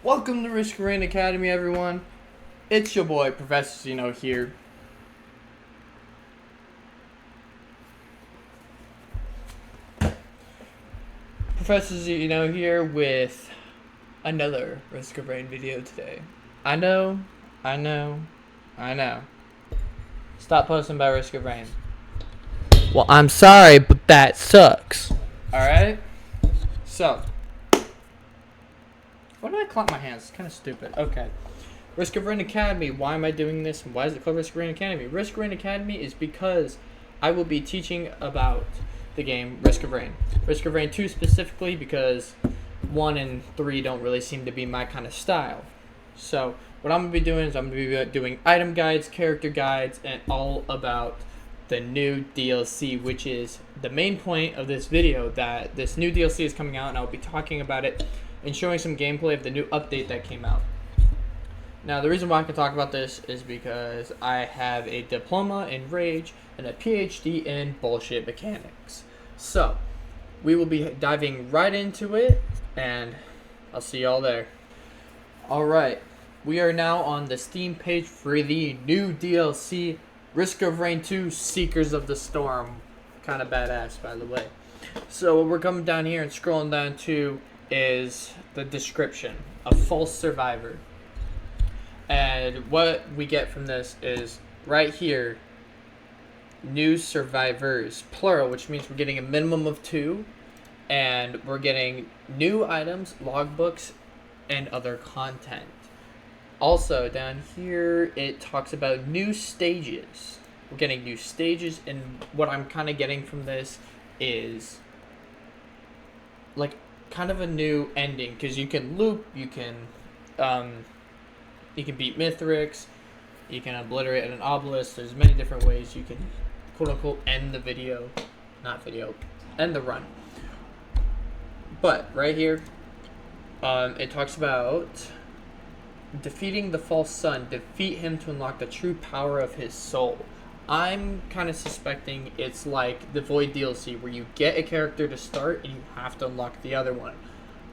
Welcome to Risk of Rain Academy, everyone. It's your boy, Professor Zeno here. Professor Zeno here with another Risk of Rain video today. I know. Stop posting about Risk of Rain. Well, I'm sorry, but that sucks. Alright? So, why did I clap my hands? It's kind of stupid. Okay. Risk of Rain Academy. Why am I doing this? And why is it called Risk of Rain Academy? Risk of Rain Academy is because I will be teaching about the game Risk of Rain. Risk of Rain 2 specifically because 1 and 3 don't really seem to be my kind of style. So what I'm going to be doing is I'm going to be doing item guides, character guides, and all about the new DLC, which is the main point of this video, that this new DLC is coming out and I'll be talking about it and showing some gameplay of the new update that came out. Now, the reason why I can talk about this is because I have a diploma in Rage and a PhD in bullshit mechanics. So, we will be diving right into it, and I'll see y'all there. Alright, we are now on the Steam page for the new DLC, Risk of Rain 2 Seekers of the Storm. Kind of badass, by the way. So, what we're coming down here and scrolling down to is the description. A false survivor. And what we get from this is right here, new survivors, plural, which means we're getting a minimum of 2, and we're getting new items, logbooks, and other content. Also, down here, it talks about new stages. We're getting new stages, and what I'm kind of getting from this is like kind of a new ending, because you can loop, you can beat Mithrix, you can obliterate an obelisk. There's many different ways you can quote-unquote end the video, end the run. But right here, it talks about defeating the false sun. Defeat him to unlock the true power of his soul. I'm kind of suspecting it's like the Void DLC, where you get a character to start and you have to unlock the other one.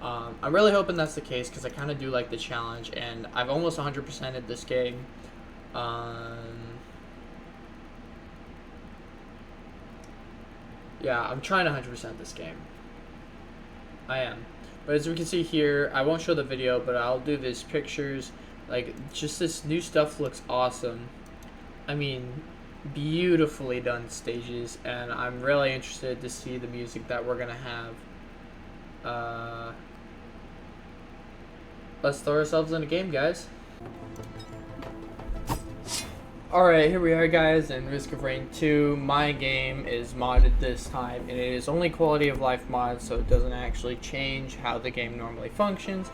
I'm really hoping that's the case because I kind of do like the challenge, and I've almost 100%ed this game. Yeah, I'm trying to 100% this game. I am. But as we can see here, I won't show the video, but I'll do these pictures. Like, just this new stuff looks awesome. I mean, beautifully done stages, and I'm really interested to see the music that we're going to have. Let's throw ourselves in a game, guys. Alright, here we are, guys, in Risk of Rain 2. My game is modded this time, and it is only quality of life mod, so it doesn't actually change how the game normally functions.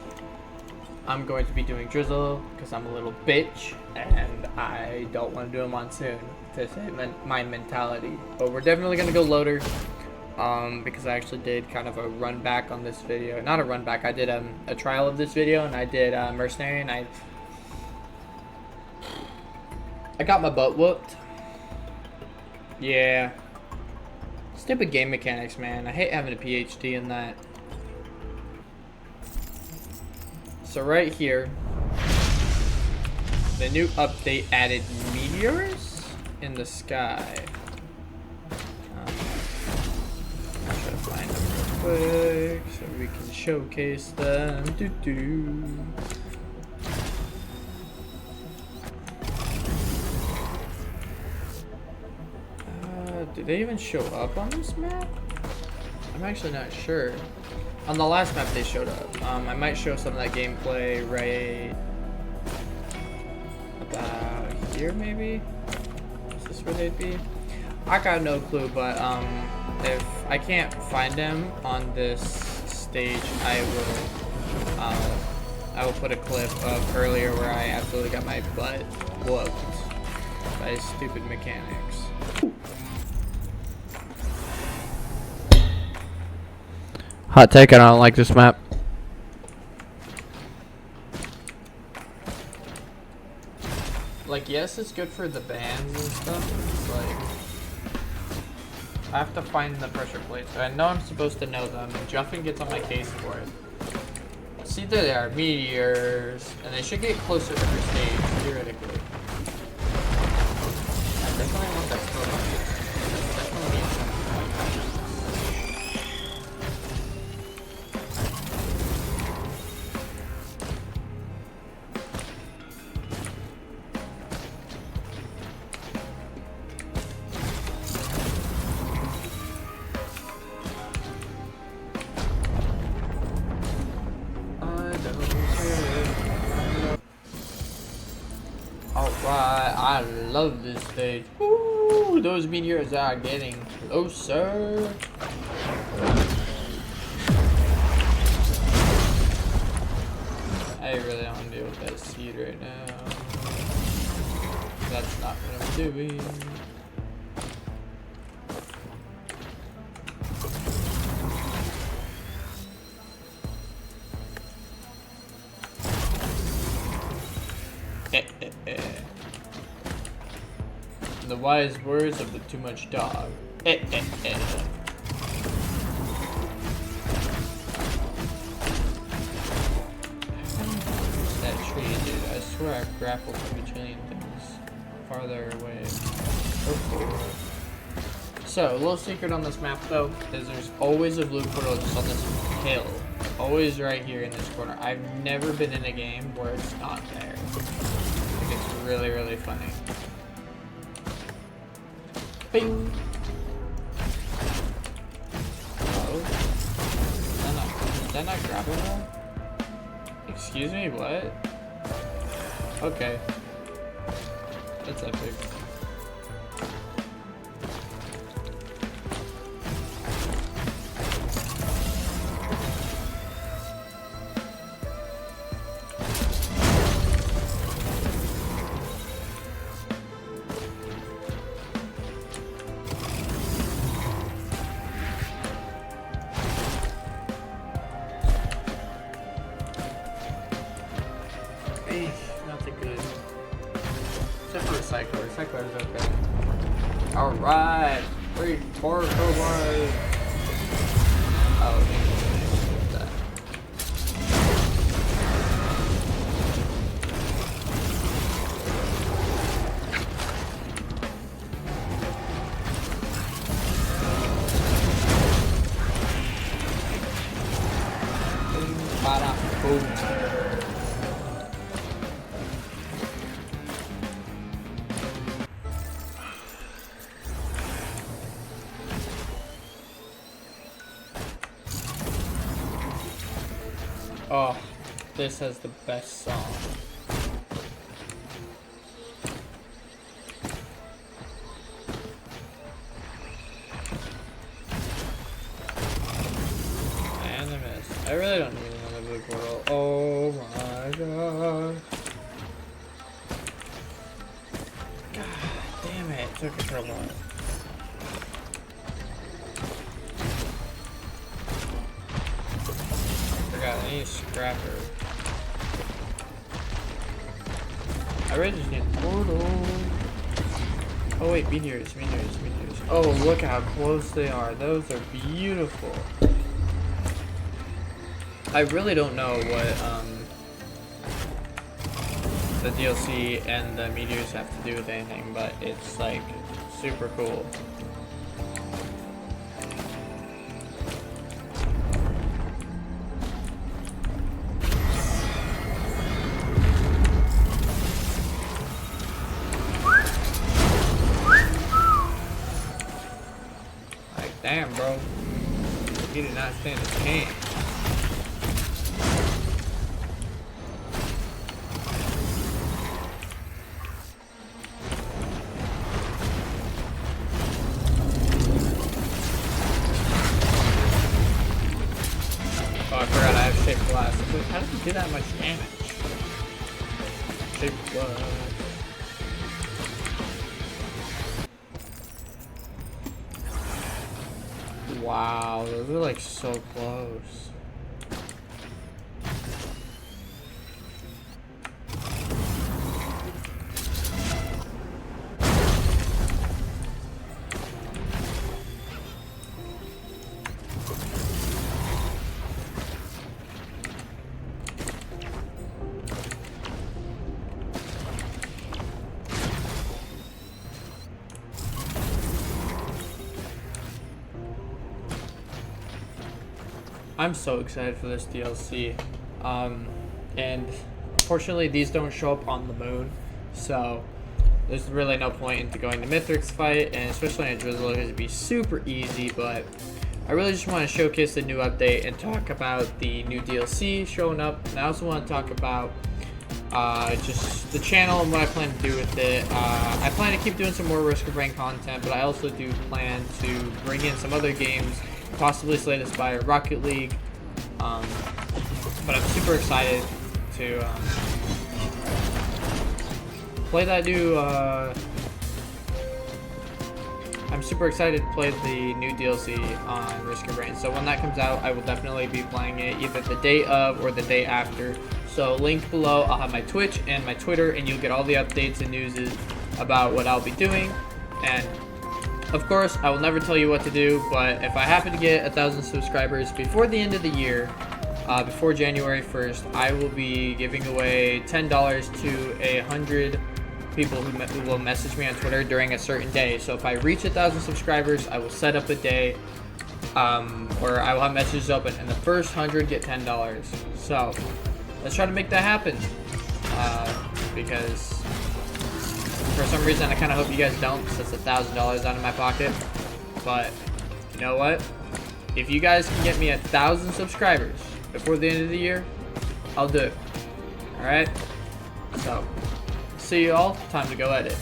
I'm going to be doing Drizzle, because I'm a little bitch, and I don't want to do a Monsoon, to say my mentality. But we're definitely going to go Loader. Because I actually did kind of a run back on this video. Not a run back, I did a trial of this video, and I did Mercenary, and I got my butt whooped. Yeah. Stupid game mechanics, man. I hate having a PhD in that. So right here, the new update added meteors in the sky. Find them real quick so we can showcase them. Do they even show up on this map? I'm actually not sure. On the last map they showed up. I might show some of that gameplay right about here, maybe? Is this where they'd be? I got no clue, but if I can't find them on this stage, I will put a clip of earlier where I absolutely got my butt whooped by stupid mechanics. Hot take, I don't like this map. Like, yes, it's good for the bands and stuff. It's like, I have to find the pressure plates. I know I'm supposed to know them, and Juffin gets on my case for it. see, there they are, meteors, and they should get closer every stage, theoretically. I definitely want that still up. Definitely need some. Alright, I love this stage. Ooh, those meteors are getting closer. I really don't want to deal with that seed right now. That's not what I'm doing. The wise words of the too much dog. That tree, dude. I swear I've grappled from a trillion things farther away. So, a little secret on this map though is there's always a blue portal just on this hill. Always right here in this corner. I've never been in a game where it's not there. Like, it's really, really funny. Bing! Oh. Is that not grabbable? Excuse me, what? Okay. That's epic. Nothing good. Except for Recycler. Recycler is okay. Alright! Wait, Torque away! Oh, okay. That. Boom. Oh, this has the best song. And I missed. I really don't need another blue portal. Oh my god. God damn it, it took a trouble. I need a scrapper. I really just need a portal. Oh wait, meteors. Oh, look how close they are. Those are beautiful. I really don't know what the DLC and the meteors have to do with anything, but it's like super cool. Damn, bro. He did not stand a chance. Oh, I forgot I have Shape Blast. How did he do that much damage? Shape Blast. Wow, those are like so close. I'm so excited for this DLC. And unfortunately, these don't show up on the moon, so there's really no point into going to Mithric's fight, and especially in a Drizzle, it would be super easy. But I really just want to showcase the new update and talk about the new DLC showing up. And I also want to talk about just the channel and what I plan to do with it. I plan to keep doing some more Risk of Rain content, but I also do plan to bring in some other games, possibly Slay the Spire, Rocket League. But I'm super excited to play that new. I'm super excited to play the new DLC on Risk of Rain. So when that comes out, I will definitely be playing it either the day of or the day after. So link below, I'll have my Twitch and my Twitter, and you'll get all the updates and news about what I'll be doing. And of course, I will never tell you what to do, but if I happen to get 1,000 subscribers before the end of the year, before January 1st, I will be giving away $10 to 100 people who will message me on Twitter during a certain day. So if I reach 1,000 subscribers, I will set up a day where I will have messages open, and the first 100 get $10. So let's try to make that happen, because for some reason I kind of hope you guys don't, since it's $1,000 out of my pocket. But you know what? If you guys can get me 1,000 subscribers before the end of the year, I'll do it. Alright? So, see you all. Time to go edit.